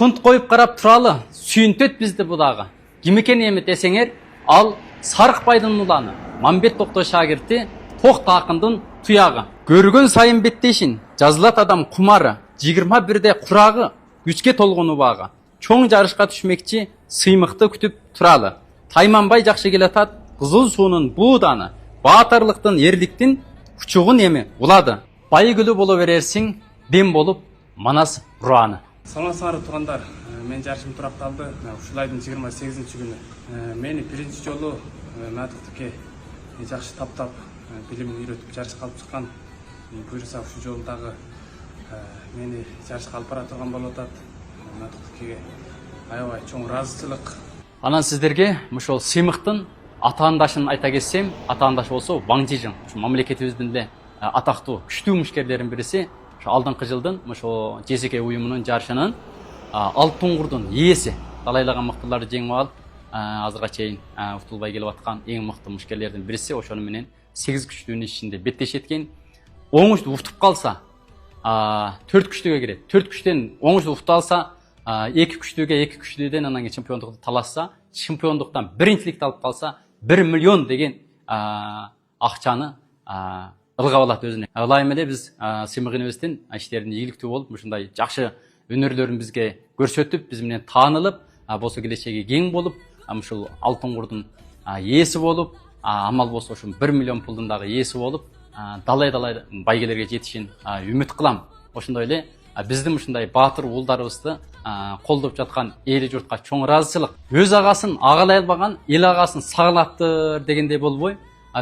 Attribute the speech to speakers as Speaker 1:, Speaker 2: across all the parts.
Speaker 1: Kunt koyup qarap turалы, сүйінтет бізді бұдағы. Ким екен емі десеңер, ал Сарықбайдың ұланы, Мамбет Тоқто шагірті, Тоқта ақындың тұяғы. Көрген сайын беттешін, жазылат адам құмары, 21-де құрағы, күшке толғыны бағы. Чоң жарышқа түшмекчі, сыймықты күтіп тұралы. Тайманбай жақшы келатат, қызыл суының бұданы, батырлықтың, ерліктің күчігін емі ұлады. Байгүлі болу берерсің, бен болып, Манас ұраны.
Speaker 2: Саламатсыңар туғандар, мен жарышым тұрақталды. Ушул айдын 28 күнү. Мени биринчи жолу Надыктыкке жакшы таптап, билимин үйрөтүп жарышка алып чыккан. Буюрса ушул жолу дагы мени жарышка алып бара турган болуп атат. Надыктыкке аябай чоң ыраазычылык.
Speaker 1: Анан сиздерге ушул сыймыктын атаандашын айта кетсем, атаандаш болсо Ваңжижин. Ушул мамлекетибиздин эле атактуу күчтүү мушкерлердин бириси. Алдыңкы жылдын ошо ЖСК уюмунун жарышынын алтын курдун ээси талайлаган мыктыларды жеңип алып, азырга чейин утулбай келип аткан эң мыкты мушкерлердин бириси. Ошону менен 8 күчтүүнүн ичинде беттешет экен. Оңуштуу уктуп калса 4 күчтүүгө кирет. 4 күчтөн оңуштуу уктуп алса 2 күчтүүгө, 2 күчтүүдөн анан кийин чемпиондукту талашса, чемпиондуктан биринчиликти алып калса 1 миллион деген акчаны ылгап алат өзүнө. Ылайым эле биз сыймык инебиздин иштерин ийгиликтүү болуп, ушундай жакшы өнөрлөрүн бизге көрсөтүп, биз менен таанылып, болсо келечеги кең болуп, ушул алтын курдун ээси болуп, амал болсо ушул 1 миллион пулдун дагы ээси болуп, далай байгелерге жетишин үмүт кылам. Ошондой эле биздин ушундай баатыр уулдарыбызды колдоп жаткан эли журтка чоң ыраазычылык. Өз агасын агалай албаган эл агасын сагынаттыр дегендей болбой,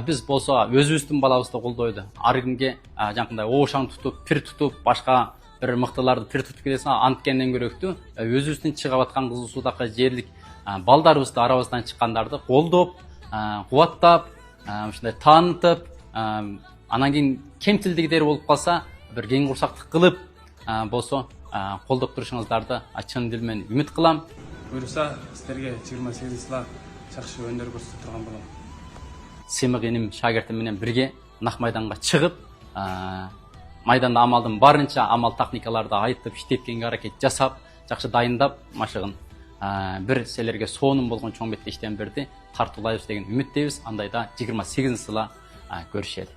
Speaker 1: biz болсо өзүбүздүн балабызды колдойду. Ар кимге жанакындай оошаң тутуп, пир тутуп, башка бир мыктыларды пир тутуп келесиң, анткенден көрөктүү өзүбүздүн чыгып аткан Кызыл Суудагы жерлик балдарыбызды, арабыздан чыккандарды колдоп, кубаттап, ушундай таанытып, анан кийин кемтилдигидер болуп калса, бир кең курсактык кылып, болсо колдоп турушуңуздарды чын дил менен үмүт кылам.
Speaker 2: Буюрса, сиздерге 28-жылы жакшы өнөр көрсөтүп турган болом.
Speaker 1: Сыймык иним шагиртим менен бирге нак майданга чыгып, майданда амалдын барынча амал техникаларды айтып, иштеткенге аракет жасап, жакшы дайындап, машыгын бир силерге сонун болгон чоң беттештен берди тартуулайбыз деген үмүттөбүз. Андайда 28-жылы көрүшели.